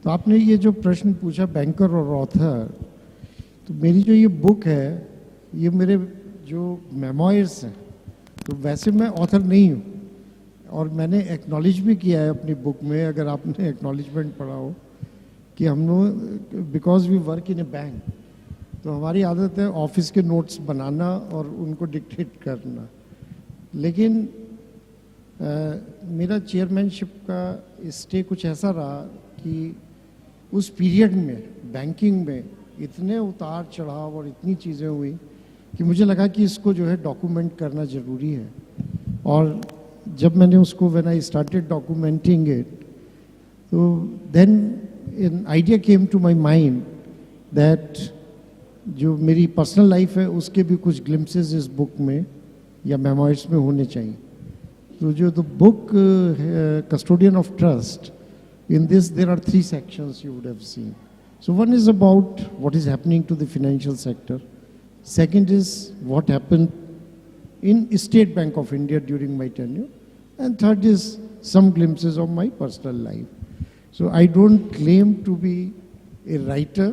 तो आपने ये जो प्रश्न पूछा बैंकर और ऑथर, तो मेरी जो ये बुक है ये मेरे जो मेमोइर्स हैं, तो वैसे मैं ऑथर नहीं हूँ और मैंने एक्नॉलेज भी किया है अपनी बुक में, अगर आपने एक्नॉलेजमेंट पढ़ा हो, कि हम लोग because we work in a bank, तो हमारी आदत है ऑफिस के नोट्स बनाना और उनको डिक्टेट करना। लेकिन मेरा चेयरमैनशिप का स्टे कुछ ऐसा रहा कि उस पीरियड में बैंकिंग में इतने उतार चढ़ाव और इतनी चीज़ें हुई कि मुझे लगा कि इसको जो है डॉक्यूमेंट करना ज़रूरी है। और जब मैंने उसको when I started documenting it, तो then an idea came to my mind that जो मेरी पर्सनल लाइफ है उसके भी कुछ ग्लिम्पसेस इस बुक में या मेमोइर्स में होने चाहिए। So, the book Custodian of Trust, in this there are 3 sections you would have seen. So one is about what is happening to the financial sector. Second is what happened in State Bank of India during my tenure. And third is some glimpses of my personal life. So I don't claim to be a writer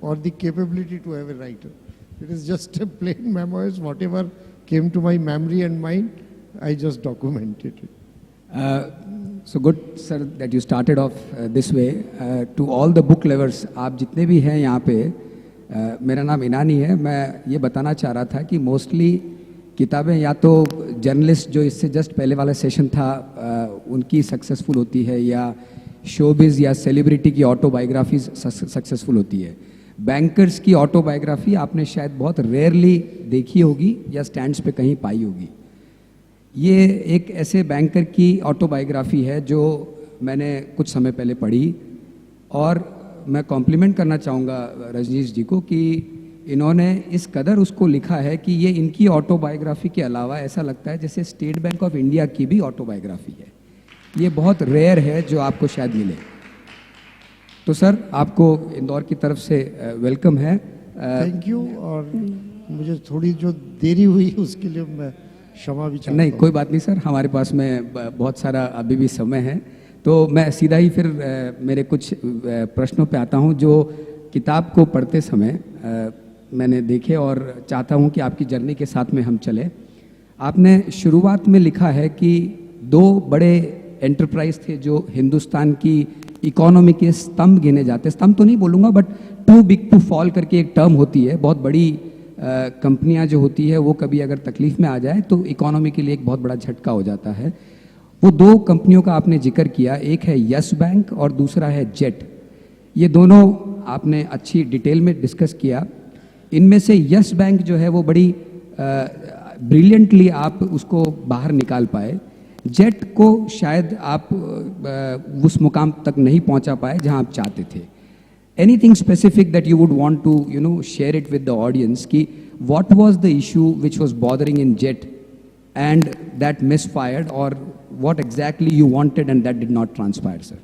or the capability to have a writer. It is just a plain memoirs, whatever came to my memory and mind, I just documented it. So good, sir, that you started off this way. To all the book lovers, आप जितने भी हैं यहाँ पे, मेरा नाम इनानी है। मैं ये बताना चाह रहा था कि मोस्टली किताबें या तो जर्नलिस्ट जो इससे जस्ट पहले वाला सेशन था उनकी सक्सेसफुल होती है, या शोबिज या सेलिब्रिटी की ऑटोबायोग्राफी सक्सेसफुल होती है। बैंकर्स की ऑटोबायोग्राफी आपने शायद बहुत रेयरली देखी होगी या स्टैंड्स पे कहीं पाई होगी। ये एक ऐसे बैंकर की ऑटोबायोग्राफी है जो मैंने कुछ समय पहले पढ़ी, और मैं कॉम्प्लीमेंट करना चाहूँगा रजनीश जी को कि इन्होंने इस कदर उसको लिखा है कि ये इनकी ऑटोबायोग्राफी के अलावा ऐसा लगता है जैसे स्टेट बैंक ऑफ इंडिया की भी ऑटोबायोग्राफी है। ये बहुत रेयर है जो आपको शायद मिले। तो सर, आपको इंदौर की तरफ से वेलकम है। Thank you. और मुझे थोड़ी जो देरी हुई उसके लिए मैं क्षमा भी चाहता हूं। नहीं, कोई बात नहीं सर, हमारे पास में बहुत सारा अभी भी समय है। तो मैं सीधा ही फिर मेरे कुछ प्रश्नों पे आता हूं जो किताब को पढ़ते समय मैंने देखे, और चाहता हूं कि आपकी जर्नी के साथ में हम चले। आपने शुरुआत में लिखा है कि 2 बड़े एंटरप्राइज थे जो हिंदुस्तान की इकोनॉमी के स्तंभ गिने जाते, स्तंभ तो नहीं बोलूँगा but too big to fall करके एक टर्म होती है। बहुत बड़ी कंपनियां जो होती है वो कभी अगर तकलीफ में आ जाए तो इकोनॉमी के लिए एक बहुत बड़ा झटका हो जाता है। वो 2 कंपनियों का आपने जिक्र किया, एक है यस बैंक और दूसरा है जेट। ये दोनों आपने अच्छी डिटेल में डिस्कस किया। इनमें से यस बैंक जो है वो बड़ी ब्रिलियंटली आप उसको बाहर निकाल पाए। जेट को शायद आप उस मुकाम तक नहीं पहुंचा पाए जहां आप चाहते थे। Anything specific that you would want to, share it with the audience? Ki what was the issue which was bothering in Jet and that misfired, or what exactly you wanted and that did not transpire, sir?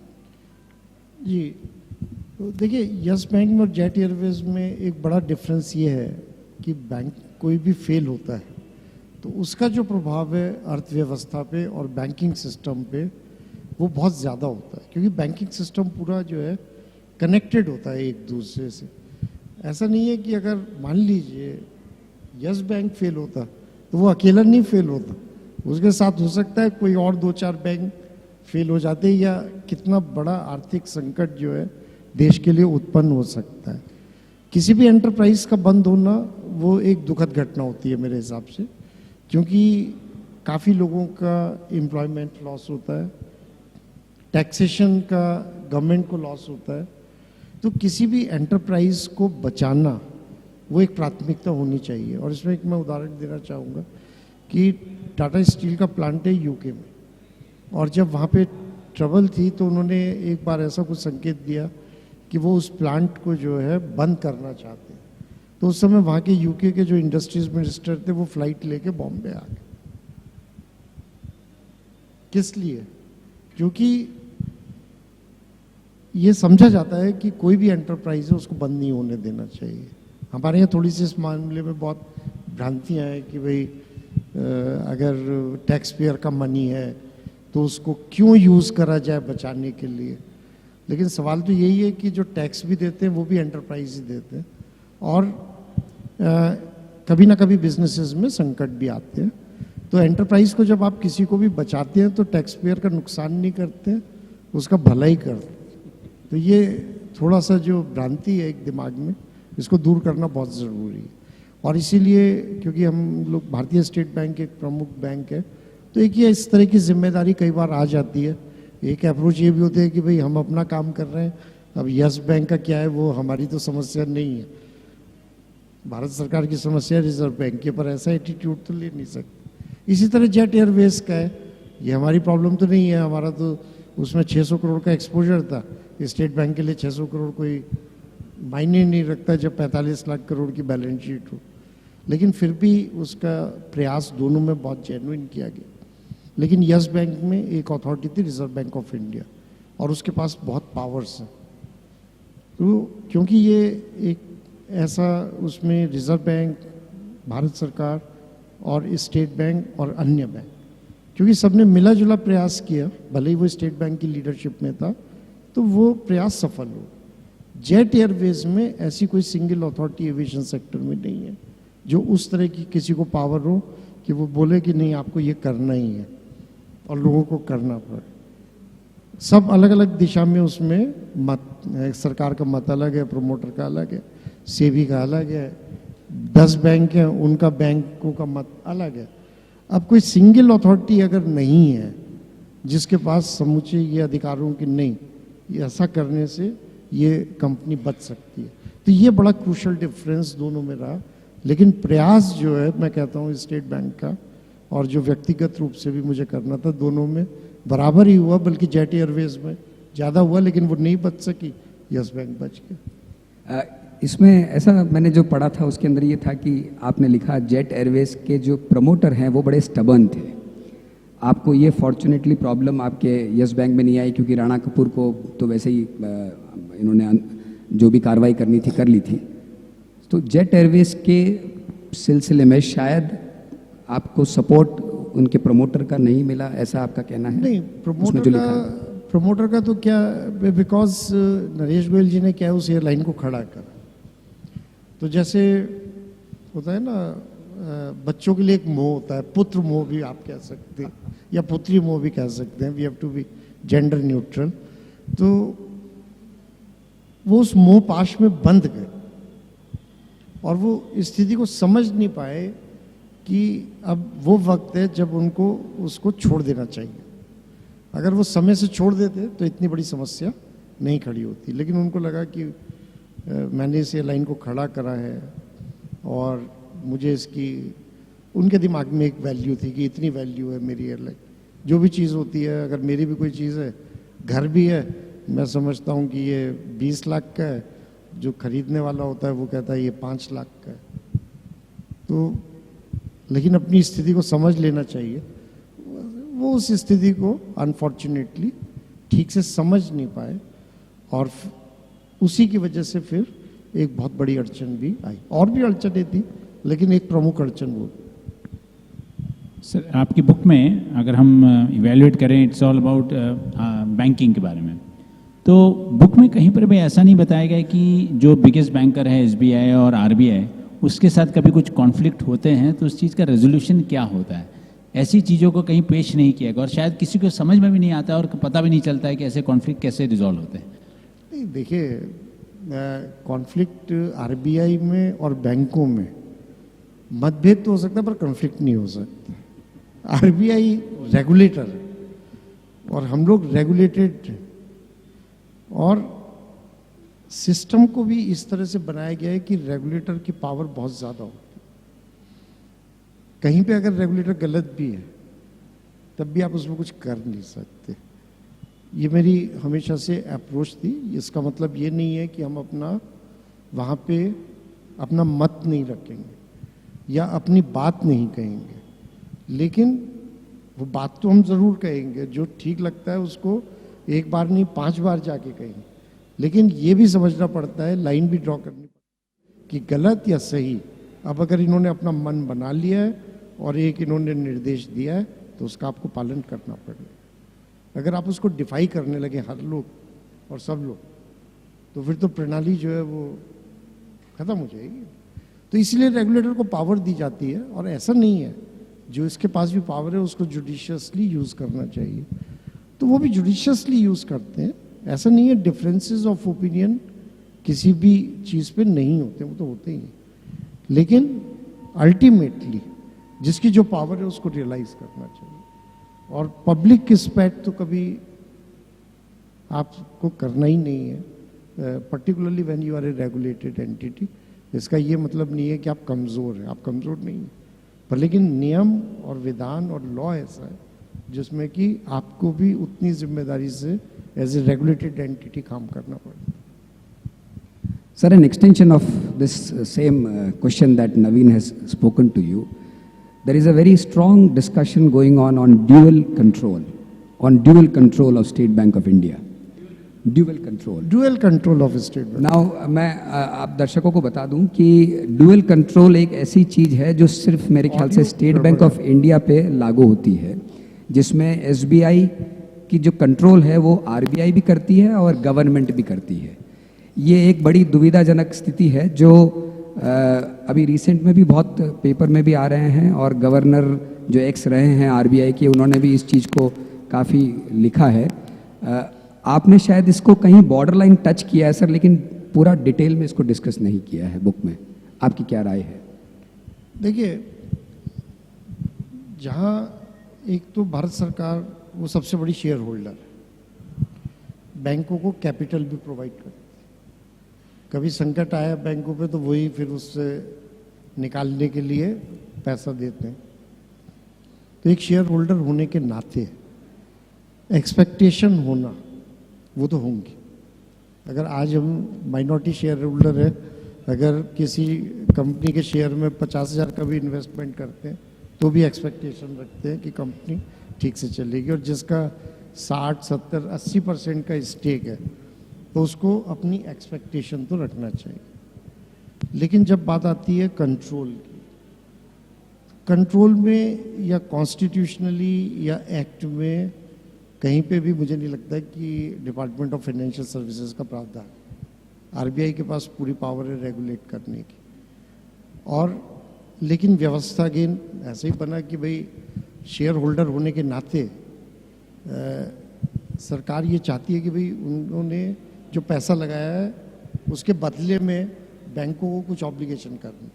जी, तो देखिए yes bank में और jet Airways में एक बड़ा difference ये है कि बैंक कोई भी फेल होता है तो उसका जो प्रभाव है अर्थव्यवस्था पे और बैंकिंग सिस्टम पे वो बहुत ज़्यादा होता है, क्योंकि बैंकिंग सिस्टम पूरा जो है कनेक्टेड होता है एक दूसरे से। ऐसा नहीं है कि अगर मान लीजिए यस बैंक फेल होता तो वो अकेला नहीं फेल होता, उसके साथ हो सकता है कोई और 2-4 बैंक फेल हो जाते, या कितना बड़ा आर्थिक संकट जो है देश के लिए उत्पन्न हो सकता है। किसी भी एंटरप्राइज का बंद होना वो एक दुखद घटना होती है मेरे हिसाब से, क्योंकि काफ़ी लोगों का एम्प्लॉयमेंट लॉस होता है, टैक्सेशन का गवर्नमेंट को लॉस होता है। तो किसी भी एंटरप्राइज को बचाना वो एक प्राथमिकता होनी चाहिए। और इसमें एक मैं उदाहरण देना चाहूँगा कि टाटा स्टील का प्लांट है यूके में, और जब वहाँ पे ट्रबल थी तो उन्होंने एक बार ऐसा कुछ संकेत दिया कि वो उस प्लांट को जो है बंद करना चाहते हैं। तो उस समय वहाँ के यूके के जो इंडस्ट्रीज मिनिस्टर थे वो फ्लाइट लेके बॉम्बे आ गए। किस लिए? क्योंकि ये समझा जाता है कि कोई भी एंटरप्राइज है उसको बंद नहीं होने देना चाहिए। हमारे यहाँ थोड़ी सी इस मामले में बहुत भ्रांतियाँ हैं कि भाई अगर टैक्स पेयर का मनी है तो उसको क्यों यूज़ करा जाए बचाने के लिए। लेकिन सवाल तो यही है कि जो टैक्स भी देते हैं वो भी एंटरप्राइज ही देते हैं, और कभी ना कभी बिजनेसेस में संकट भी आते हैं। तो एंटरप्राइज को जब आप किसी को भी बचाते हैं तो टैक्स पेयर का नुकसान नहीं करते हैं, उसका भला ही करते हैं। तो ये थोड़ा सा जो भ्रांति है एक दिमाग में, इसको दूर करना बहुत ज़रूरी है। और इसीलिए क्योंकि हम लोग, भारतीय स्टेट बैंक एक प्रमुख बैंक है, तो एक ये इस तरह की जिम्मेदारी कई बार आ जाती है। एक अप्रोच ये भी होती है कि भाई हम अपना काम कर रहे हैं, अब यस बैंक का क्या है, वो हमारी तो समस्या नहीं है, भारत सरकार की समस्या है रिजर्व बैंक के, पर ऐसा एटीट्यूड तो ले नहीं सकते। इसी तरह जेट एयरवेज का है, ये हमारी प्रॉब्लम तो नहीं है, हमारा तो उसमें 600 करोड़ का एक्सपोजर था। स्टेट बैंक के लिए 600 करोड़ कोई मायने नहीं रखता जब 45 लाख करोड़ की बैलेंस शीट हो, लेकिन फिर भी उसका प्रयास दोनों में बहुत जेन्युइन किया गया। लेकिन यस बैंक में एक अथॉरिटी थी, रिजर्व बैंक ऑफ इंडिया, और उसके पास बहुत पावर्स हैं। तो क्योंकि ये एक ऐसा, उसमें रिजर्व बैंक, भारत सरकार और स्टेट बैंक और अन्य बैंक, क्योंकि सबने मिला जुला प्रयास किया, भले ही वो स्टेट बैंक की लीडरशिप में था, तो वो प्रयास सफल हो। जेट एयरवेज में ऐसी कोई सिंगल अथॉरिटी एविएशन सेक्टर में नहीं है जो उस तरह की किसी को पावर हो कि वो बोले कि नहीं आपको ये करना ही है और लोगों को करना पड़े। सब अलग अलग दिशा में उसमें मत, सरकार का मत अलग है, प्रमोटर का अलग है, सेबी का अलग है, 10 बैंक हैं उनका बैंकों का मत अलग है। अब कोई सिंगल अथॉरिटी अगर नहीं है जिसके पास समूचे ये अधिकारों की नहीं, ये ऐसा करने से ये कंपनी बच सकती है, तो ये बड़ा क्रूशल डिफरेंस दोनों में रहा। लेकिन प्रयास जो है मैं कहता हूँ स्टेट बैंक का, और जो व्यक्तिगत रूप से भी मुझे करना था, दोनों में बराबर ही हुआ, बल्कि जेट एयरवेज में ज़्यादा हुआ, लेकिन वो नहीं बच सकी, यस बैंक बच गया। इसमें ऐसा मैंने जो पढ़ा था उसके अंदर ये था कि आपने लिखा जेट एयरवेज के जो प्रमोटर हैं वो बड़े स्टबर्न थे। आपको ये फॉर्चुनेटली प्रॉब्लम आपके यस बैंक में नहीं आई, क्योंकि राणा कपूर को तो वैसे ही इन्होंने जो भी कार्रवाई करनी थी कर ली थी। तो जेट एयरवेज के सिलसिले में शायद आपको सपोर्ट उनके प्रमोटर का नहीं मिला, ऐसा आपका कहना है? नहीं, प्रमोटर का तो क्या, बिकॉज नरेश गोयल जी ने क्या उस एयरलाइन को खड़ा करा। तो जैसे होता है ना, बच्चों के लिए एक मोह होता है, पुत्र मोह भी आप कह सकते हैं या पुत्री मोह भी कह सकते हैं, we have to be gender neutral. तो वो उस मोह पाश में बंध गए और वो स्थिति को समझ नहीं पाए कि अब वो वक्त है जब उनको उसको छोड़ देना चाहिए। अगर वो समय से छोड़ देते तो इतनी बड़ी समस्या नहीं खड़ी होती, लेकिन उनको लगा कि मैंने इस एयरलाइन को खड़ा करा है और मुझे इसकी, उनके दिमाग में एक वैल्यू थी कि इतनी वैल्यू है मेरी एयरलाइन। जो भी चीज़ होती है, अगर मेरी भी कोई चीज़ है, घर भी है, मैं समझता हूँ कि ये 20 लाख का है, जो खरीदने वाला होता है वो कहता है ये 5 लाख का है। तो लेकिन अपनी स्थिति को समझ लेना चाहिए। वो उस स्थिति को अनफॉर्चुनेटली ठीक से समझ नहीं पाए और उसी की वजह से फिर एक बहुत बड़ी अड़चन भी आई। और भी अड़चनें थी, लेकिन एक प्रमुख अड़चन वो। सर, आपकी बुक में अगर हम इवेल्युएट करें, इट्स ऑल अबाउट बैंकिंग के बारे में, तो बुक में कहीं पर भी ऐसा नहीं बताया गया कि जो बिगेस्ट बैंकर है एसबीआई और आरबीआई, उसके साथ कभी कुछ कॉन्फ्लिक्ट होते हैं तो उस चीज़ का रेजोल्यूशन क्या होता है। ऐसी चीज़ों को कहीं पेश नहीं किया गया और शायद किसी को समझ में भी नहीं आता और पता भी नहीं चलता है कि ऐसे कॉन्फ्लिक्ट कैसे रिजॉल्व होते हैं। नहीं, देखिए, कॉन्फ्लिक्ट आरबीआई में और बैंकों में मतभेद तो हो सकता है पर कॉन्फ्लिक्ट नहीं हो सकता। आरबीआई रेगुलेटर है और हम लोग रेगुलेटेड हैं, और सिस्टम को भी इस तरह से बनाया गया है कि रेगुलेटर की पावर बहुत ज़्यादा होती है। कहीं पे अगर रेगुलेटर गलत भी है तब भी आप उसमें कुछ कर नहीं सकते। ये मेरी हमेशा से अप्रोच थी। इसका मतलब ये नहीं है कि हम अपना वहाँ पे अपना मत नहीं रखेंगे या अपनी बात नहीं कहेंगे, लेकिन वो बात तो हम ज़रूर कहेंगे, जो ठीक लगता है उसको एक बार नहीं 5 बार जाके कहेंगे। लेकिन ये भी समझना पड़ता है, लाइन भी ड्रॉ करनी पड़ती है कि गलत या सही। अब अगर इन्होंने अपना मन बना लिया है और एक इन्होंने निर्देश दिया है तो उसका आपको पालन करना पड़ेगा। अगर आप उसको डिफाई करने लगे हर लोग, और सब लोग, तो फिर तो प्रणाली जो है वो खत्म हो जाएगी। तो इसलिए रेगुलेटर को पावर दी जाती है, और ऐसा नहीं है, जो इसके पास भी पावर है उसको जुडिशियसली यूज़ करना चाहिए, तो वो भी जुडिशियसली यूज़ करते हैं। ऐसा नहीं है डिफरेंसेस ऑफ ओपिनियन किसी भी चीज़ पे नहीं होते, वो तो होते ही हैं, लेकिन अल्टीमेटली जिसकी जो पावर है उसको रियलाइज करना चाहिए। और पब्लिक रिस्पेक्ट तो कभी आपको करना ही नहीं है, particularly when you are a regulated entity. इसका ये मतलब नहीं है कि आप कमज़ोर हैं, आप कमज़ोर नहीं हैं, पर लेकिन नियम और विधान और लॉ ऐसा है जिसमें कि आपको भी उतनी जिम्मेदारी से एज ए रेगुलेटेड एंटिटी काम करना पड़ता है। Sir, an extension of this same question that Naveen has spoken to you, there is a very strong discussion going on dual control of State Bank of India. Dual control of state bank. Now, मैं आप दर्शकों को बता दूं कि dual control एक ऐसी चीज है जो सिर्फ मेरे ख्याल से स्टेट बैंक ऑफ इंडिया पे लागू होती है, जिसमें एसबीआई की जो कंट्रोल है वो आरबीआई भी करती है और गवर्नमेंट भी करती है। ये एक बड़ी दुविधाजनक स्थिति है जो अभी रिसेंट में भी बहुत पेपर में भी आ रहे हैं, और गवर्नर जो एक्स रहे हैं आरबीआई के, उन्होंने भी इस चीज़ को काफ़ी लिखा है। आपने शायद इसको कहीं बॉर्डर लाइन टच किया है सर, लेकिन पूरा डिटेल में इसको डिस्कस नहीं किया है बुक में। आपकी क्या राय है? देखिए, जहाँ एक तो भारत सरकार वो सबसे बड़ी शेयर होल्डर है, बैंकों को कैपिटल भी प्रोवाइड करती है। कभी संकट आया बैंकों पे तो वही फिर उससे निकालने के लिए पैसा देते हैं। तो एक शेयर होल्डर होने के नाते एक्सपेक्टेशन होना वो तो होंगी। अगर आज हम माइनॉरिटी शेयर होल्डर है, अगर किसी कंपनी के शेयर में 50,000 का भी इन्वेस्टमेंट करते हैं तो भी एक्सपेक्टेशन रखते हैं कि कंपनी ठीक से चलेगी, और जिसका 60, 70, 80% का स्टेक है तो उसको अपनी एक्सपेक्टेशन तो रखना चाहिए। लेकिन जब बात आती है कंट्रोल की, कंट्रोल में या कॉन्स्टिट्यूशनली या एक्ट में कहीं पे भी मुझे नहीं लगता कि डिपार्टमेंट ऑफ फाइनेंशियल सर्विसेज का प्रावधान, आरबीआई के पास पूरी पावर है रेगुलेट करने की। और लेकिन व्यवस्था अगेन ऐसे ही बना कि भाई शेयर होल्डर होने के नाते सरकार ये चाहती है कि भाई उन्होंने जो पैसा लगाया है उसके बदले में बैंकों को कुछ ऑब्लिगेशन करनी,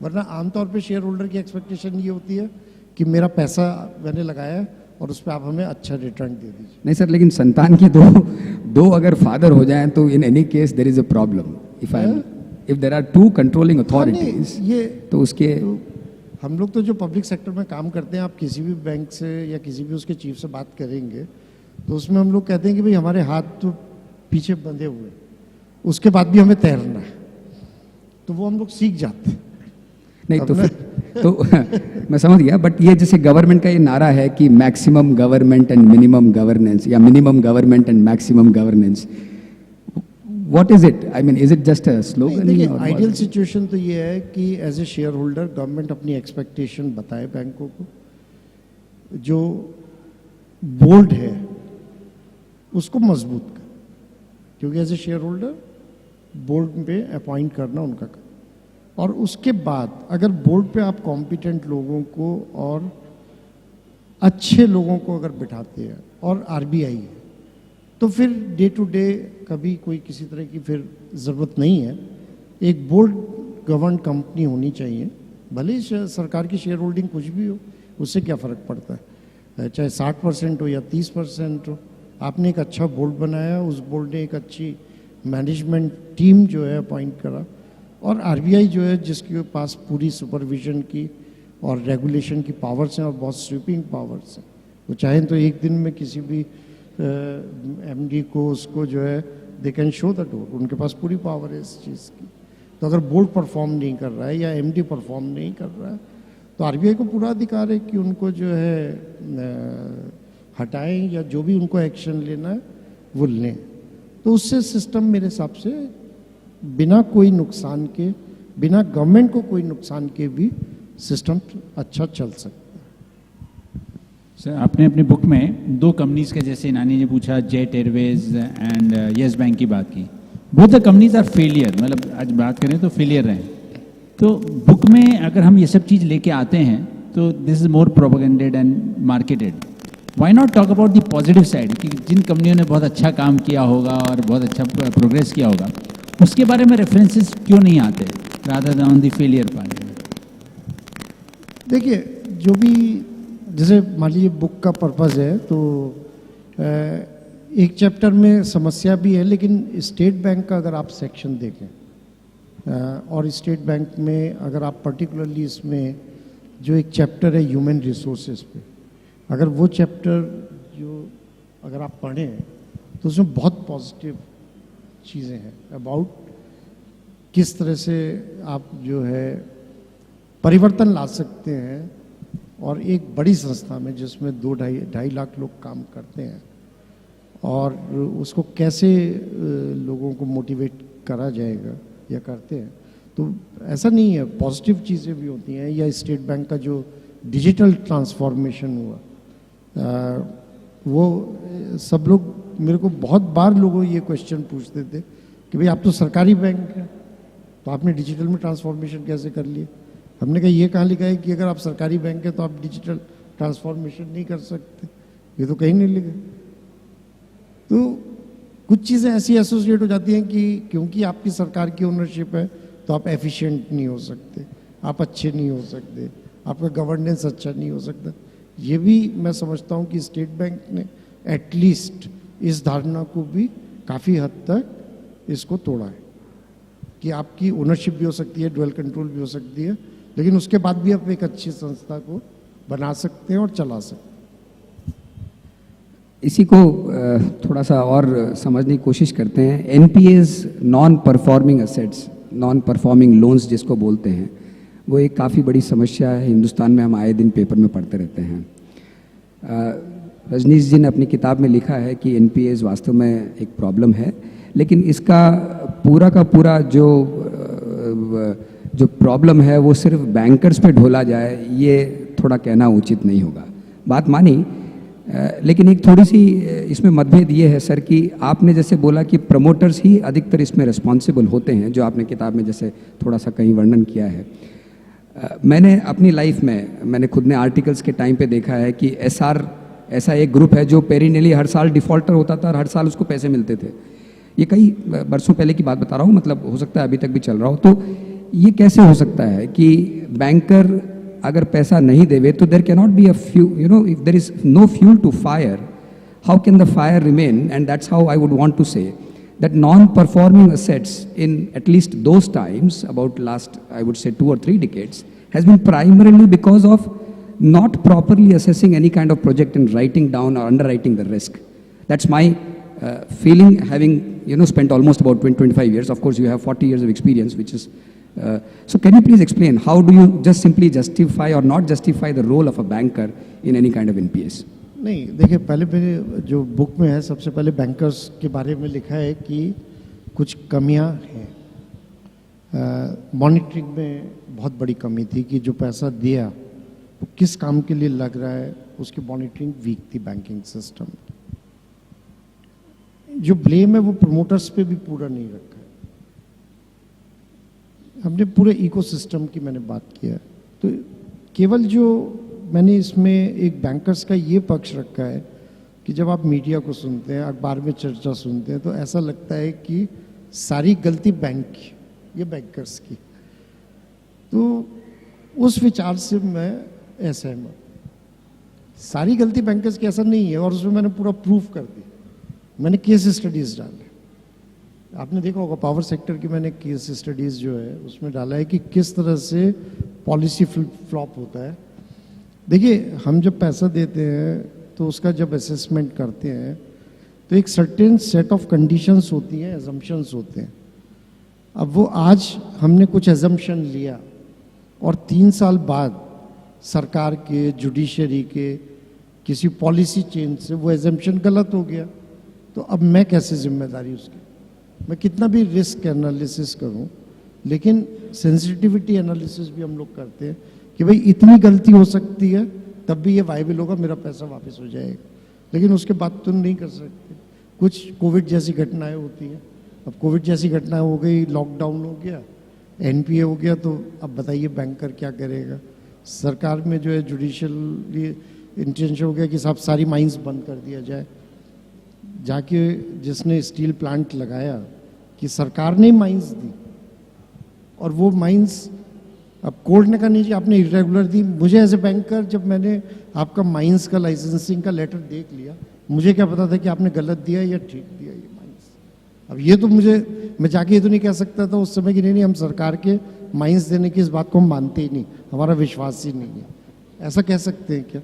वरना आमतौर पे शेयर होल्डर की एक्सपेक्टेशन ये होती है कि मेरा पैसा मैंने लगाया है और उस पर आप हमें अच्छा रिटर्न दे दीजिए। नहीं सर, लेकिन संतान के दो अगर फादर हो जाएं तो in any case there is a problem. If there are two controlling authorities, ये तो उसके तो हम लोग तो जो पब्लिक सेक्टर में काम करते हैं, आप किसी भी बैंक से या किसी भी उसके चीफ से बात करेंगे तो उसमें हम लोग कहते हैं कि भाई हमारे हाथ तो पीछे बंधे हुए, उसके बाद भी हमें तैरना है, तो वो हम लोग सीख जाते हैं। नहीं तो फिर तो मैं समझ गया, बट ये जैसे गवर्नमेंट का ये नारा है कि maximum government and minimum governance, या minimum government and maximum governance, what is it? I mean, is it just a slogan? देखिए, आइडियल सिचुएशन तो ये है कि as a shareholder government अपनी एक्सपेक्टेशन बताए बैंकों को, जो बोर्ड है उसको मजबूत कर, क्योंकि as a shareholder board पे अपॉइंट करना उनका काम, और उसके बाद अगर बोर्ड पे आप कॉम्पिटेंट लोगों को और अच्छे लोगों को अगर बिठाते हैं और आरबीआई है, तो फिर डे टू डे कभी कोई किसी तरह की फिर ज़रूरत नहीं है। एक बोर्ड गवर्न कंपनी होनी चाहिए, भले ही सरकार की शेयर होल्डिंग कुछ भी हो, उससे क्या फ़र्क पड़ता है, चाहे 60% हो या 30% हो। आपने एक अच्छा बोर्ड बनाया, उस बोर्ड ने एक अच्छी मैनेजमेंट टीम जो है अपॉइंट करा, और आरबीआई जो है जिसके पास पूरी सुपरविजन की और रेगुलेशन की पावर्स हैं और बहुत स्वीपिंग पावर्स हैं, वो चाहें तो एक दिन में किसी भी एमडी को उसको जो है they can show the door, उनके पास पूरी पावर है इस चीज़ की। तो अगर बोर्ड परफॉर्म नहीं कर रहा है या एमडी परफॉर्म नहीं कर रहा है तो आरबीआई को पूरा अधिकार है कि उनको जो है हटाएं या जो भी उनको एक्शन लेना है वो लें। तो उससे सिस्टम मेरे हिसाब से बिना कोई नुकसान के, बिना गवर्नमेंट को कोई नुकसान के भी सिस्टम अच्छा चल सकता है। सर आपने अपनी बुक में दो कंपनीज के, जैसे नानी ने पूछा, Jet Airways and Yes Bank की बात की। Both the companies are failure, मतलब आज बात करें तो फेलियर रहे। तो बुक में अगर हम ये सब चीज़ लेके आते हैं तो this is more propagandaed and marketed. Why not talk about the positive side, कि जिन कंपनियों ने बहुत अच्छा काम किया होगा और बहुत अच्छा प्रोग्रेस किया होगा, उसके बारे में रेफरेंसेस क्यों नहीं आते rather than on the failure part? देखिए, जो भी, जैसे मान लीजिए बुक का पर्पज़ है तो एक चैप्टर में समस्या भी है, लेकिन स्टेट बैंक का अगर आप सेक्शन देखें और स्टेट बैंक में अगर आप पर्टिकुलरली इसमें जो एक चैप्टर है ह्यूमन रिसोर्सेज पे, अगर वो चैप्टर जो अगर आप पढ़ें तो उसमें बहुत पॉजिटिव चीज़ें हैं अबाउट किस तरह से आप जो है परिवर्तन ला सकते हैं। और एक बड़ी संस्था में जिसमें 2-2.5 लाख लोग काम करते हैं और उसको कैसे लोगों को मोटिवेट करा जाएगा या करते हैं, तो ऐसा नहीं है, पॉजिटिव चीज़ें भी होती हैं। या स्टेट बैंक का जो डिजिटल ट्रांसफॉर्मेशन हुआ, वो सब लोग, मेरे को बहुत बार लोगों ये क्वेश्चन पूछते थे कि भाई आप तो सरकारी बैंक है, तो आपने डिजिटल में ट्रांसफॉर्मेशन कैसे कर लिए? हमने कहा ये कहाँ लिखा है कि अगर आप सरकारी बैंक है तो आप डिजिटल ट्रांसफॉर्मेशन नहीं कर सकते, ये तो कहीं नहीं लिखा। तो कुछ चीज़ें ऐसी एसोसिएट हो जाती हैं कि क्योंकि आपकी सरकार की ओनरशिप है तो आप एफिशिएंट नहीं हो सकते, आप अच्छे नहीं हो सकते, आपका गवर्नेंस अच्छा नहीं हो सकता। ये भी मैं समझता हूँ कि स्टेट बैंक ने एटलीस्ट इस धारणा को भी काफ़ी हद तक इसको तोड़ा है कि आपकी ओनरशिप भी हो सकती है, ड्यूअल कंट्रोल भी हो सकती है, लेकिन उसके बाद भी आप एक अच्छी संस्था को बना सकते हैं और चला सकते हैं। इसी को थोड़ा सा और समझने की कोशिश करते हैं। NPS, non performing assets, non performing loans जिसको बोलते हैं, वो एक काफ़ी बड़ी समस्या है हिंदुस्तान में। हम आए दिन पेपर में पढ़ते रहते हैं। रजनीश जी ने अपनी किताब में लिखा है कि एनपीएस वास्तव में एक प्रॉब्लम है, लेकिन इसका पूरा का पूरा जो प्रॉब्लम है वो सिर्फ बैंकर्स पे ढोला जाए, ये थोड़ा कहना उचित नहीं होगा। बात मानी, लेकिन एक थोड़ी सी इसमें मतभेद ये है सर कि आपने जैसे बोला कि प्रमोटर्स ही अधिकतर इसमें रिस्पॉन्सिबल होते हैं, जो आपने किताब में जैसे थोड़ा सा कहीं वर्णन किया है। मैंने अपनी लाइफ में, मैंने खुद ने आर्टिकल्स के टाइम पे देखा है कि एसआर ऐसा एक ग्रुप है जो पेरिनेली हर साल डिफॉल्टर होता था और हर साल उसको पैसे मिलते थे। ये कई बरसों पहले की बात बता रहा हूँ, मतलब हो सकता है अभी तक भी चल रहा हो। तो ये कैसे हो सकता है कि बैंकर अगर पैसा नहीं देवे तो there can not be a fuel, if there is no fuel to fire, how can the fire remain? And that's how I would want to say that non-performing assets in at least those times, about last I would say 2 or 3 decades, has been primarily because of not properly assessing any kind of project and writing down or underwriting the risk. That's my feeling, having spent almost about 20-25 years. Of course you have 40 years of experience, which is so can you please explain how do you just simply justify or not justify the role of a banker in any kind of NPS? नहीं, देखिए, पहले मेरे जो book में है सबसे पहले bankers के बारे में लिखा है कि कुछ कमियां हैं। मॉनिटरिंग में बहुत बड़ी कमी थी कि जो पैसा दिया वो किस काम के लिए लग रहा है, उसकी मॉनिटरिंग वीक थी बैंकिंग सिस्टम। जो ब्लेम है वो प्रमोटर्स पे भी पूरा नहीं रखा है। हमने पूरे इकोसिस्टम की मैंने बात किया, तो केवल जो मैंने इसमें एक बैंकर्स का ये पक्ष रखा है कि जब आप मीडिया को सुनते हैं, अखबार में चर्चा सुनते हैं, तो ऐसा लगता है कि सारी गलती बैंक की, ये बैंकर्स की। तो उस विचार से मैं असहमत। सारी गलती बैंकर्स की ऐसा नहीं है, और उसमें मैंने पूरा प्रूफ कर दी। मैंने केस स्टडीज डाले, आपने देखा होगा पावर सेक्टर की मैंने केस स्टडीज जो है उसमें डाला है कि किस तरह से पॉलिसी फ्लॉप होता है। देखिए, हम जब पैसा देते हैं तो उसका जब असेसमेंट करते हैं तो एक सर्टेन सेट ऑफ कंडीशंस होती हैं, एजम्पशंस होते हैं। अब वो आज हमने कुछ एजम्पशन लिया और 3 साल बाद सरकार के, जुडिशरी के किसी पॉलिसी चेंज से वो एजम्पशन गलत हो गया, तो अब मैं कैसे जिम्मेदारी उसकी? मैं कितना भी रिस्क एनालिसिस करूं, लेकिन सेंसिटिविटी एनालिसिस भी हम लोग करते हैं कि भाई इतनी गलती हो सकती है तब भी ये वायबल होगा, मेरा पैसा वापस हो जाएगा। लेकिन उसके बाद तुम नहीं कर सकते। कुछ कोविड जैसी घटनाएं होती हैं। अब कोविड जैसी घटनाएं हो गई, लॉकडाउन हो गया, एनपीए हो गया, तो अब बताइए बैंकर क्या करेगा। सरकार में जो है जुडिशियल इंटेंशन हो गया कि साहब सारी माइंस बंद कर दिया जाए। जाके जिसने स्टील प्लांट लगाया कि सरकार ने माइंस दी, और वो माइंस अब कोर्ट ने कहा नहीं जी आपने इरेगुलर दी। मुझे एज ए बैंकर जब मैंने आपका माइंस का लाइसेंसिंग का लेटर देख लिया, मुझे क्या पता था कि आपने गलत दिया या ठीक दिया ये माइंस। अब ये तो मैं जाके ये तो नहीं कह सकता था उस समय कि नहीं हम सरकार के माइंस देने की इस बात को हम मानते ही नहीं, हमारा विश्वास ही नहीं है। ऐसा कह सकते हैं क्या?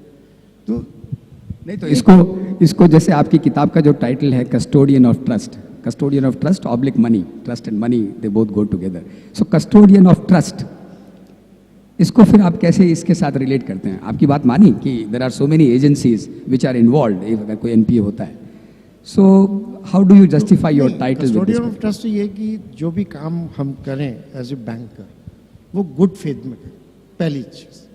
तो नहीं, तो इसको जैसे आपकी किताब का जो टाइटल है custodian of trust oblique money, trust and money they both go together. So custodian of trust, इसको फिर आप कैसे इसके साथ रिलेट करते हैं? आपकी बात मानी कि there are so many agencies which are involve अगर कोई एनपीए होता है। So how do you justify your title? Custodian of trust ये कि जो भी काम हम करें एज ए बैंकर वो गुड फेथ में करें। पहली चीज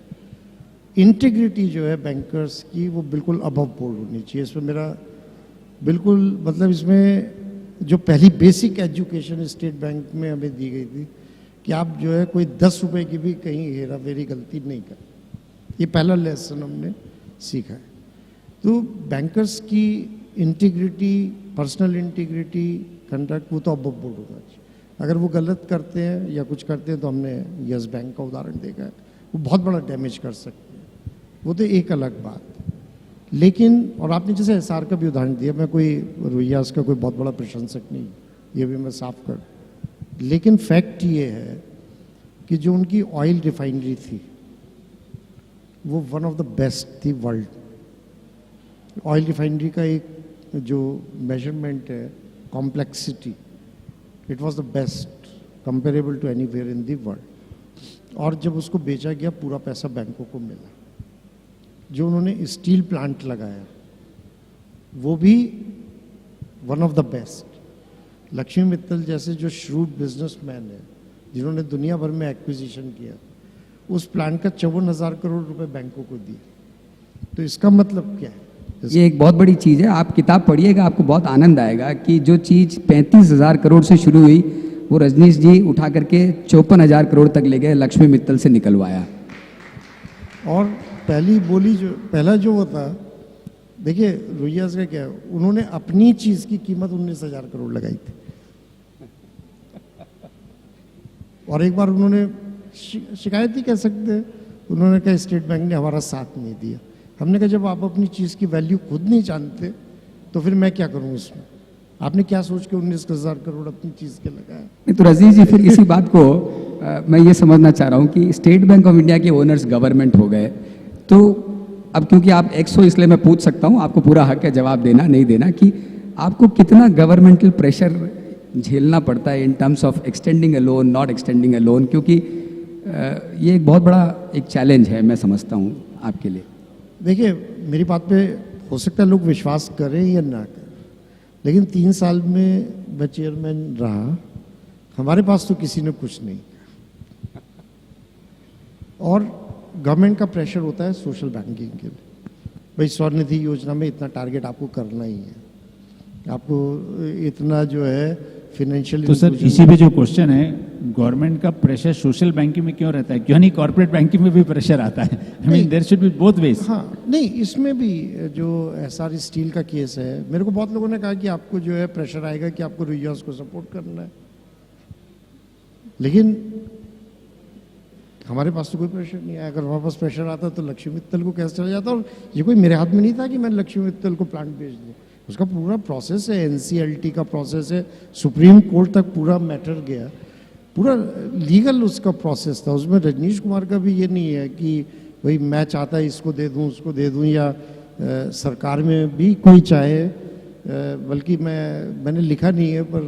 इंटीग्रिटी जो है बैंकर्स की वो बिल्कुल अबव बोर्ड होनी चाहिए। इसमें मेरा बिल्कुल मतलब इसमें जो पहली बेसिक एजुकेशन स्टेट बैंक में हमें दी गई थी कि आप जो है कोई 10 रुपए की भी कहीं हेरा फेरी गलती नहीं कर। ये पहला लेसन हमने सीखा है। तो बैंकर्स की इंटीग्रिटी, पर्सनल इंटीग्रिटी, कंडक्ट वो तो अबव बोर्ड होना चाहिए। अगर वो गलत करते हैं या कुछ करते हैं तो हमने यस बैंक का उदाहरण देखा है, वो बहुत बड़ा डैमेज कर सकते हैं, वो तो एक अलग बात। लेकिन और आपने जैसे एसआर का भी उदाहरण दिया, मैं कोई रोहियास का कोई बहुत बड़ा प्रशंसक नहीं, ये भी मैं साफ कर। लेकिन फैक्ट ये है कि जो उनकी ऑयल रिफाइनरी थी वो वन ऑफ द बेस्ट थी वर्ल्ड। ऑयल रिफाइनरी का एक जो मेजरमेंट है complexity, it was the best comparable to anywhere in the world. और जब उसको बेचा गया पूरा पैसा बैंकों को मिला। जो उन्होंने स्टील प्लांट लगाया वो भी one of the best. Lakshmi Mittal जैसे जो श्रूड बिजनेसमैन है जिन्होंने दुनिया भर में एक्विजिशन किया, उस प्लांट का 54,000 करोड़ रुपए बैंकों को दिए। तो इसका मतलब क्या है? ये एक बहुत बड़ी चीज़ है। आप किताब पढ़िएगा, आपको बहुत आनंद आएगा कि जो चीज़ 35,000 करोड़ से शुरू हुई वो रजनीश जी उठा करके 54,000 करोड़ तक ले गए, लक्ष्मी मित्तल से निकलवाया। और पहला जो वो था, देखिए रोहियास का क्या है, उन्होंने अपनी चीज की कीमत 19,000 करोड़ लगाई थी। और एक बार उन्होंने शिकायत ही कह सकते हैं, उन्होंने कहा स्टेट बैंक ने हमारा साथ नहीं दिया। हमने कहा जब आप अपनी चीज की वैल्यू खुद नहीं जानते तो फिर मैं क्या करूं उसमें? आपने क्या सोच के 19,000 करोड़ अपनी चीज के लगाया? नहीं तो रजनीश जी फिर इसी बात को मैं ये समझना चाह रहा हूँ कि स्टेट बैंक ऑफ इंडिया के ओनर्स गवर्नमेंट हो गए, तो अब क्योंकि आप एक्स हो इसलिए मैं पूछ सकता हूँ, आपको पूरा हक है जवाब देना नहीं देना, कि आपको कितना गवर्नमेंटल प्रेशर झेलना पड़ता है in terms of extending a loan, not extending a loan, क्योंकि ये एक बहुत बड़ा एक चैलेंज है मैं समझता हूँ आपके लिए। देखिए मेरी बात पे हो सकता है लोग विश्वास करें या ना करें, लेकिन 3 साल में मैं चेयरमैन रहा, हमारे पास तो किसी ने कुछ नहीं किया। और गवर्नमेंट का प्रेशर होता है सोशल बैंकिंग के लिए, भाई स्वनिधि योजना में इतना टारगेट आपको करना ही है, आपको इतना जो है फाइनेंशियल। तो सर इसी पे जो क्वेश्चन है, गवर्नमेंट का प्रेशर सोशल बैंकिंग में क्यों रहता है? क्यों नहीं कॉर्पोरेट बैंकिंग में भी प्रेशर आता है? I mean there should be both ways. हाँ नहीं, इसमें भी जो एसआर स्टील का केस है, मेरे को बहुत लोगों ने कहा कि आपको जो है प्रेशर आएगा कि आपको रोहियास को सपोर्ट करना है, लेकिन हमारे पास तो कोई प्रेशर नहीं आया। अगर हमारे पास प्रेशर आता तो लक्ष्मी मित्तल को कैसे चला जाता। और ये कोई मेरे हाथ में नहीं था कि मैंने लक्ष्मी मित्तल को प्लांट भेज दिया, उसका पूरा प्रोसेस है, एनसीएलटी का प्रोसेस है, सुप्रीम कोर्ट तक पूरा मैटर गया, पूरा लीगल उसका प्रोसेस था। उसमें रजनीश कुमार का भी ये नहीं है कि भाई मैं चाहता इसको दे दूं उसको दे दूं, या सरकार में भी कोई चाहे, बल्कि मैंने लिखा नहीं है पर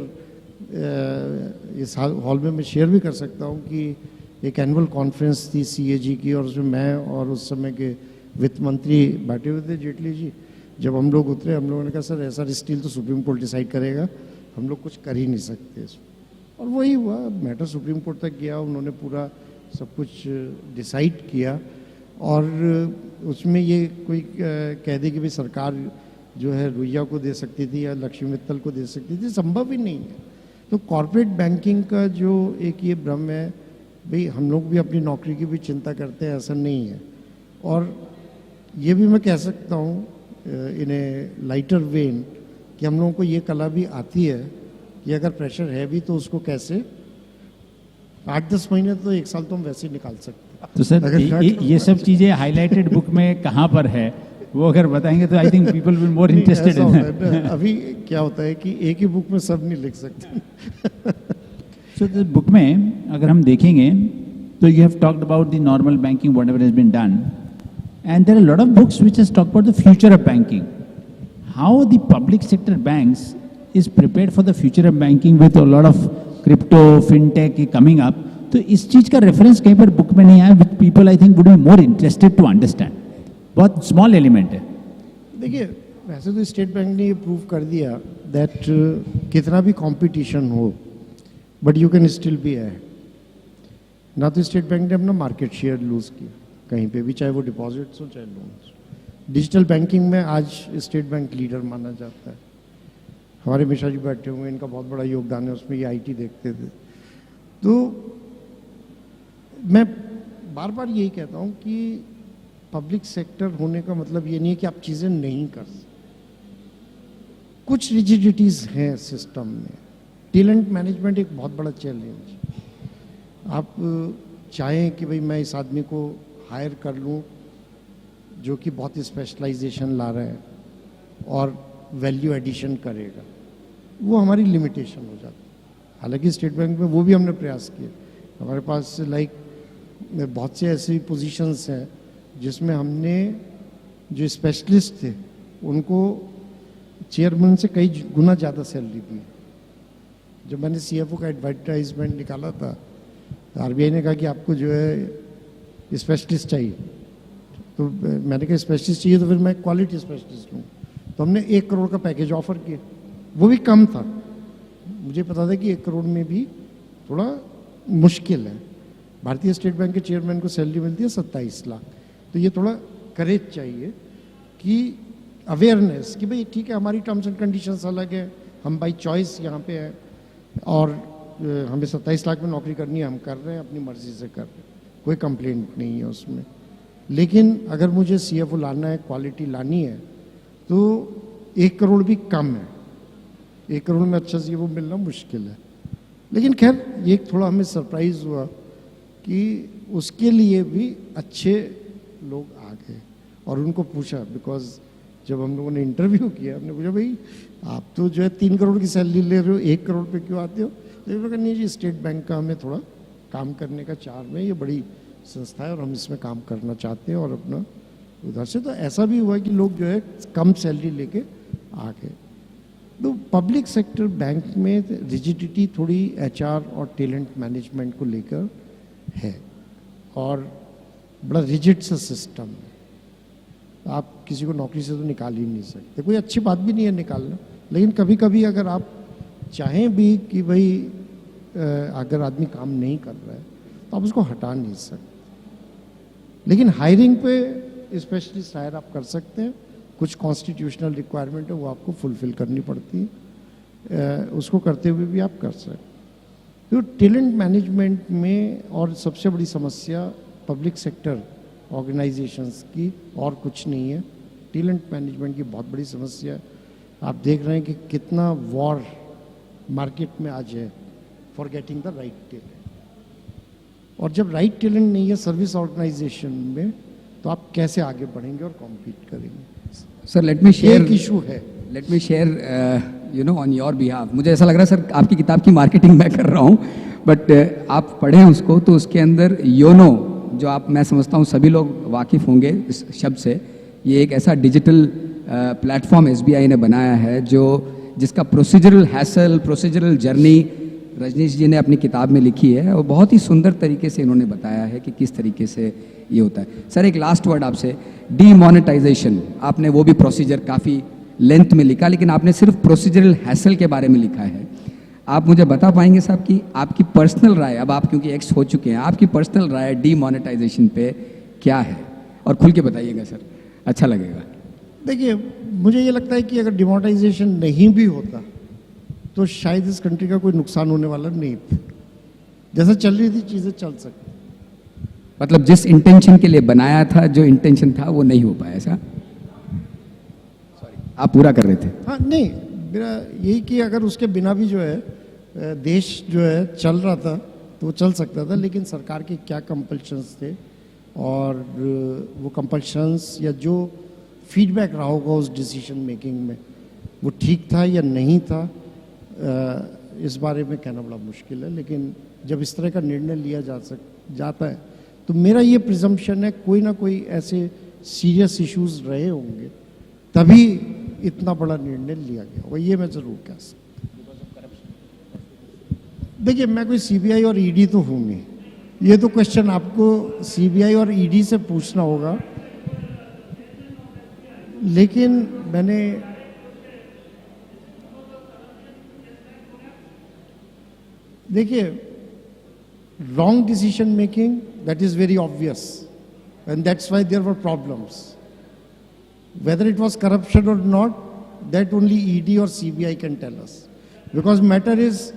इस हॉल में मैं शेयर भी कर सकता हूं कि एक एनुअल कॉन्फ्रेंस थी सीएजी की, और उसमें मैं और उस समय के वित्त मंत्री बैठे हुए थे, जेटली जी। जब हम लोग उतरे, हम लोगों ने कहा सर एसआर स्टील तो सुप्रीम कोर्ट डिसाइड करेगा, हम लोग कुछ कर ही नहीं सकते इसमें। और वही हुआ, मैटर सुप्रीम कोर्ट तक गया, उन्होंने पूरा सब कुछ डिसाइड किया। और उसमें ये कोई कह दे कि भाई सरकार जो है रुइया को दे सकती थी या लक्ष्मी मित्तल को दे सकती थी, संभव ही नहीं है। तो कॉर्पोरेट बैंकिंग का जो एक ये भ्रम है, भाई हम लोग भी अपनी नौकरी की भी चिंता करते हैं, ऐसा नहीं है। और ये भी मैं कह सकता हूँ इन ए लाइटर वेन कि हम लोगों को ये कला भी आती है कि अगर प्रेशर है भी तो उसको कैसे 8-10 महीने तो 1 साल तो हम वैसे ही निकाल सकते हैं। तो सर ये सब चीज़ें हाईलाइटेड बुक में कहाँ पर है, वो अगर बताएंगे तो I think people will more interested in. अभी क्या होता है कि एक ही बुक में सब नहीं लिख सकते। सो द बुक में अगर हम देखेंगे तो you have talked about the normal banking whatever has been done, and there are lot of books which has talked about the future of banking, how the public sector banks is prepared for the future of banking with a lot of crypto fintech coming up. तो इस चीज का reference कहीं पर book में नहीं आया, which people I think would be more interested to understand. बहुत स्मॉल एलिमेंट है। देखिए, वैसे तो स्टेट बैंक ने ये प्रूव कर दिया दैट कितना भी कंपटीशन हो but you can still be ahead. ना तो स्टेट बैंक ने अपना मार्केट शेयर लूज किया कहीं पे भी, चाहे वो डिपॉजिट्स हो चाहे लोन्स। डिजिटल बैंकिंग में आज स्टेट बैंक लीडर माना जाता है। हमारे मिश्रा जी बैठे हुए, इनका बहुत बड़ा योगदान है उसमें, ये आईटी देखते थे। तो मैं बार बार यही कहता हूँ कि पब्लिक सेक्टर होने का मतलब ये नहीं है कि आप चीज़ें नहीं कर सकते। कुछ रिजिडिटीज़ हैं सिस्टम में। टैलेंट मैनेजमेंट एक बहुत बड़ा चैलेंज। आप चाहें कि भाई मैं इस आदमी को हायर कर लूँ जो कि बहुत स्पेशलाइजेशन ला रहा है और वैल्यू एडिशन करेगा, वो हमारी लिमिटेशन हो जाती है। हालांकि स्टेट बैंक में वो भी हमने प्रयास किए। हमारे पास लाइक बहुत से ऐसी पोजीशंस हैं जिसमें हमने जो स्पेशलिस्ट थे उनको चेयरमैन से कई गुना ज़्यादा सैलरी दी। जब मैंने सीएफओ का एडवर्टाइजमेंट निकाला था तो आरबीआई ने कहा कि आपको जो है स्पेशलिस्ट चाहिए, तो मैंने कहा स्पेशलिस्ट चाहिए तो फिर मैं क्वालिटी स्पेशलिस्ट हूँ। तो हमने 1 करोड़ का पैकेज ऑफर किया, वो भी कम था। मुझे पता था कि 1 करोड़ में भी थोड़ा मुश्किल है। भारतीय स्टेट बैंक के चेयरमैन को सैलरी मिलती है 27 लाख। तो ये थोड़ा करेज चाहिए कि अवेयरनेस कि भाई ठीक है, हमारी टर्म्स एंड कंडीशंस अलग है, हम बाई चॉइस यहाँ पे हैं और हमें 27 लाख में नौकरी करनी है, हम कर रहे हैं, अपनी मर्जी से कर रहे हैं, कोई कंप्लेंट नहीं है उसमें। लेकिन अगर मुझे सीएफओ लाना है, क्वालिटी लानी है, तो 1 करोड़ भी कम है। 1 करोड़ में अच्छा सीएफओ मिलना मुश्किल है। लेकिन खैर ये थोड़ा हमें सरप्राइज हुआ कि उसके लिए भी अच्छे लोग आ गए और उनको पूछा, बिकॉज जब हम लोगों ने इंटरव्यू किया हमने पूछा भाई आप तो जो है 3 करोड़ की सैलरी ले रहे हो, 1 करोड़ पे क्यों आते हो? तो ये नहीं जी, स्टेट बैंक का हमें थोड़ा काम करने का चार्म है, ये बड़ी संस्था है और हम इसमें काम करना चाहते हैं और अपना उधर से। तो ऐसा भी हुआ कि लोग जो है कम सैलरी लेके आ गए। तो पब्लिक सेक्टर बैंक में रिजिडिटी थोड़ी एचआर और टैलेंट मैनेजमेंट को लेकर है और बड़ा रिजिड सा सिस्टम है। आप किसी को नौकरी से तो निकाल ही नहीं सकते। कोई अच्छी बात भी नहीं है निकालना, लेकिन कभी कभी अगर आप चाहें भी कि भाई अगर आदमी काम नहीं कर रहा है तो आप उसको हटा नहीं सकते। लेकिन हायरिंग पे स्पेशलिस्ट हायर आप कर सकते हैं। कुछ कॉन्स्टिट्यूशनल रिक्वायरमेंट है वो आपको फुलफिल करनी पड़ती है, उसको करते हुए भी आप कर सकते हैं। तो टैलेंट मैनेजमेंट में और सबसे बड़ी समस्या पब्लिक सेक्टर ऑर्गेनाइजेशंस की और कुछ नहीं है, टैलेंट मैनेजमेंट की बहुत बड़ी समस्या है। आप देख रहे हैं कि कितना वॉर मार्केट में आज है for getting the right talent. और जब राइट टैलेंट नहीं है सर्विस ऑर्गेनाइजेशन में तो आप कैसे आगे बढ़ेंगे और कॉम्पीट करेंगे? सर लेट मी शेयर, एक इशू है। Let me share you know on your behalf. मुझे ऐसा लग रहा है सर आपकी किताब की मार्केटिंग मैं कर रहा हूँ, बट आप पढ़ें उसको तो उसके अंदर योनो जो आप, मैं समझता हूँ सभी लोग वाकिफ़ होंगे इस शब्द से। ये एक ऐसा डिजिटल प्लेटफॉर्म एसबीआई ने बनाया है जो जिसका procedural hassle, procedural journey Rajneesh ji ने अपनी किताब में लिखी है और बहुत ही सुंदर तरीके से इन्होंने बताया है कि किस तरीके से ये होता है। सर एक लास्ट वर्ड आपसे, डीमोनेटाइजेशन, आपने वो भी प्रोसीजर काफ़ी लेंथ में लिखा, लेकिन आपने सिर्फ प्रोसीजरल हैसल के बारे में लिखा है। आप मुझे बता पाएंगे साहब कि आपकी पर्सनल राय, अब आप क्योंकि एक्स हो चुके हैं, आपकी पर्सनल राय डीमोनेटाइजेशन पे क्या है? और खुल के बताइएगा सर, अच्छा लगेगा। देखिए, मुझे ये लगता है कि अगर डिमोनेटाइजेशन नहीं भी होता तो शायद इस कंट्री का कोई नुकसान होने वाला नहीं था। जैसा चल रही थी चीज़ें चल सकती। मतलब जिस इंटेंशन के लिए बनाया था, जो इंटेंशन था वो नहीं हो पाया ऐसा? सॉरी, आप पूरा कर रहे थे। हाँ, नहीं, मेरा यही कि अगर उसके बिना भी जो है देश जो है चल रहा था तो वो चल सकता था, लेकिन सरकार के क्या कंपल्शंस थे और वो कंपल्शंस या जो फीडबैक रहा होगा उस डिसीजन मेकिंग में वो ठीक था या नहीं था, इस बारे में कहना बड़ा मुश्किल है। लेकिन जब इस तरह का निर्णय लिया जाता है तो मेरा ये प्रिजम्पशन है कोई ना कोई ऐसे सीरियस इश्यूज रहे होंगे तभी इतना बड़ा निर्णय लिया गया होगा, ये मैं जरूर कह सकता। देखिए, मैं कोई सीबीआई और ईडी तो हूँ नहीं, ये तो क्वेश्चन आपको सीबीआई और ईडी से पूछना होगा। लेकिन मैंने देखिए, wrong decision making, that is very obvious, and that's why there were problems. Whether it was corruption or not, that only ED or CBI can tell us, because matter is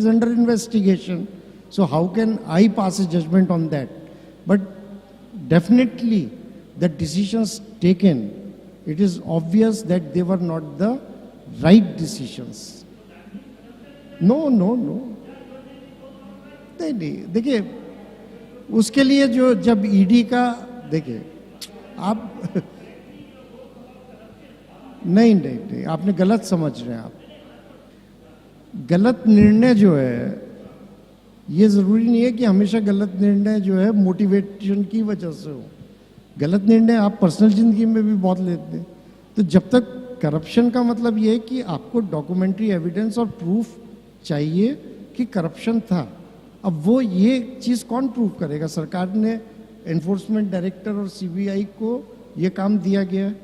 under investigation. So how can I pass a judgment on that? But definitely the decisions taken, it is obvious that they were not the right decisions. No. नहीं, देखिए, उसके लिए जो जब ED का, देखिए आप नहीं, आपने गलत समझ रहे हैं। आप गलत निर्णय जो है, ये जरूरी नहीं है कि हमेशा गलत निर्णय जो है मोटिवेशन की वजह से हो। गलत निर्णय आप पर्सनल जिंदगी में भी बहुत लेते हैं। तो जब तक करप्शन का मतलब ये है कि आपको डॉक्यूमेंट्री एविडेंस और प्रूफ चाहिए कि करप्शन था। अब वो ये चीज़ कौन प्रूव करेगा? सरकार ने एनफोर्समेंट डायरेक्टर और सीबीआई को ये काम दिया गया है,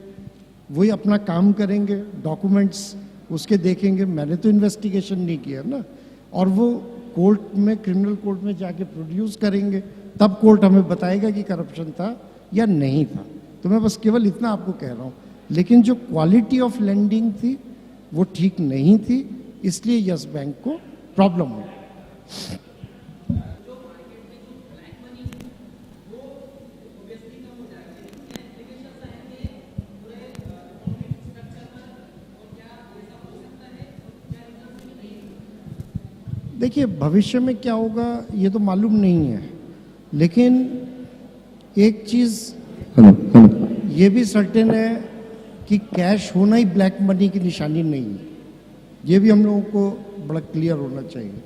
वही अपना काम करेंगे, डॉक्यूमेंट्स उसके देखेंगे। मैंने तो इन्वेस्टिगेशन नहीं किया ना, और वो कोर्ट में, क्रिमिनल कोर्ट में जाके प्रोड्यूस करेंगे, तब कोर्ट हमें बताएगा कि करप्शन था या नहीं था। तो मैं बस केवल इतना आपको कह रहा हूँ। लेकिन जो क्वालिटी ऑफ लेंडिंग थी वो ठीक नहीं थी, इसलिए यस बैंक को प्रॉब्लम हुई। देखिए, भविष्य में क्या होगा ये तो मालूम नहीं है, लेकिन एक चीज़ ये भी सर्टेन है कि कैश होना ही ब्लैक मनी की निशानी नहीं है। ये भी हम लोगों को बड़ा क्लियर होना चाहिए।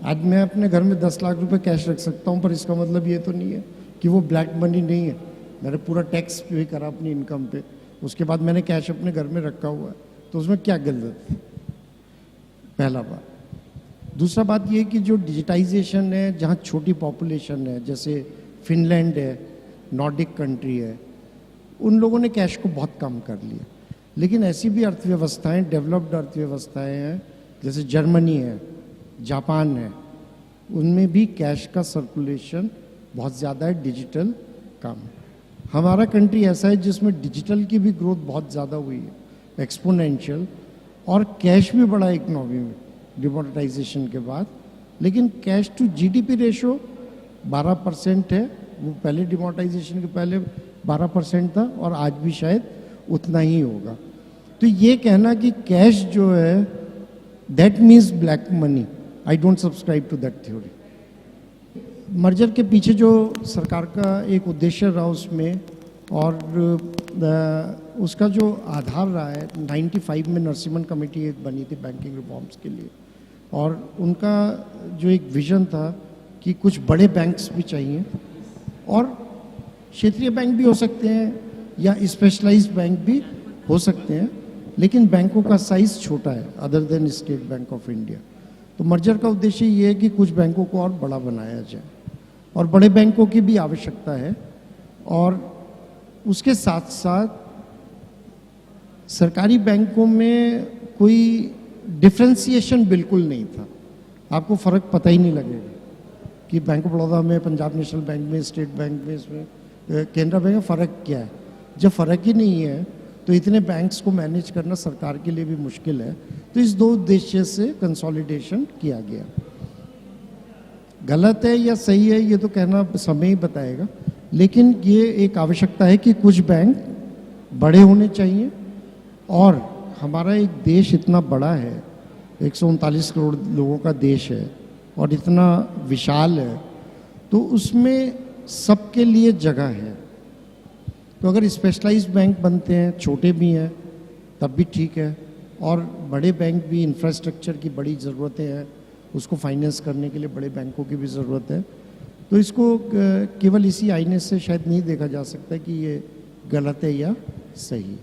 आज मैं अपने घर में 10 लाख रुपए कैश रख सकता हूँ, पर इसका मतलब ये तो नहीं है कि वो ब्लैक मनी नहीं है। मैंने पूरा टैक्स पे करा अपनी इनकम पे, उसके बाद मैंने कैश अपने घर में रखा हुआ है, तो उसमें क्या गलत है? पहला बात। दूसरा बात ये कि जो डिजिटाइजेशन है, जहाँ छोटी पॉपुलेशन है, जैसे फिनलैंड है, नॉर्डिक कंट्री है, उन लोगों ने कैश को बहुत कम कर लिया। लेकिन ऐसी भी अर्थव्यवस्थाएं, डेवलप्ड अर्थव्यवस्थाएं हैं, जैसे जर्मनी है, जापान है, उनमें भी कैश का सर्कुलेशन बहुत ज़्यादा है, डिजिटल काम। हमारा कंट्री ऐसा है जिसमें डिजिटल की भी ग्रोथ बहुत ज़्यादा हुई है, एक्सपोनेंशियल, और कैश भी बड़ा इकोनॉमी में डिमोनेटाइजेशन के बाद। लेकिन कैश टू जीडीपी रेशो 12% है, वो पहले डिमोनेटाइजेशन के पहले 12% था, और आज भी शायद उतना ही होगा। तो ये कहना कि कैश जो है that means black money, I don't subscribe to that theory. Merger के पीछे जो सरकार का एक उद्देश्य रहा उसमें, और उसका जो आधार रहा है, 95 में नरसिम्हन कमेटी एक बनी थी बैंकिंग रिफॉर्म्स के लिए, और उनका जो एक विजन था कि कुछ बड़े बैंक्स भी चाहिए, और क्षेत्रीय बैंक भी हो सकते हैं या स्पेशलाइज्ड बैंक भी हो सकते हैं, लेकिन बैंकों का साइज छोटा है other than state bank of India. तो मर्जर का उद्देश्य ये है कि कुछ बैंकों को और बड़ा बनाया जाए, और बड़े बैंकों की भी आवश्यकता है। और उसके साथ साथ सरकारी बैंकों में कोई डिफ्रेंसिएशन बिल्कुल नहीं था। आपको फ़र्क पता ही नहीं लगेगा कि बैंक ऑफ बड़ौदा में, पंजाब नेशनल बैंक में, स्टेट बैंक में, इसमें केनरा बैंक में फ़र्क क्या है। जब फ़र्क ही नहीं है तो इतने बैंक्स को मैनेज करना सरकार के लिए भी मुश्किल है। तो इस दो उद्देश्य से कंसोलिडेशन किया गया। गलत है या सही है ये तो कहना समय ही बताएगा, लेकिन ये एक आवश्यकता है कि कुछ बैंक बड़े होने चाहिए। और हमारा एक देश इतना बड़ा है, 139 करोड़ लोगों का देश है और इतना विशाल है, तो उसमें सबके लिए जगह है। तो अगर स्पेशलाइज्ड बैंक बनते हैं, छोटे भी हैं तब भी ठीक है, और बड़े बैंक भी इंफ्रास्ट्रक्चर की बड़ी ज़रूरतें हैं, उसको फाइनेंस करने के लिए बड़े बैंकों की भी ज़रूरत है। तो इसको केवल इसी आईने से शायद नहीं देखा जा सकता कि ये गलत है या सही।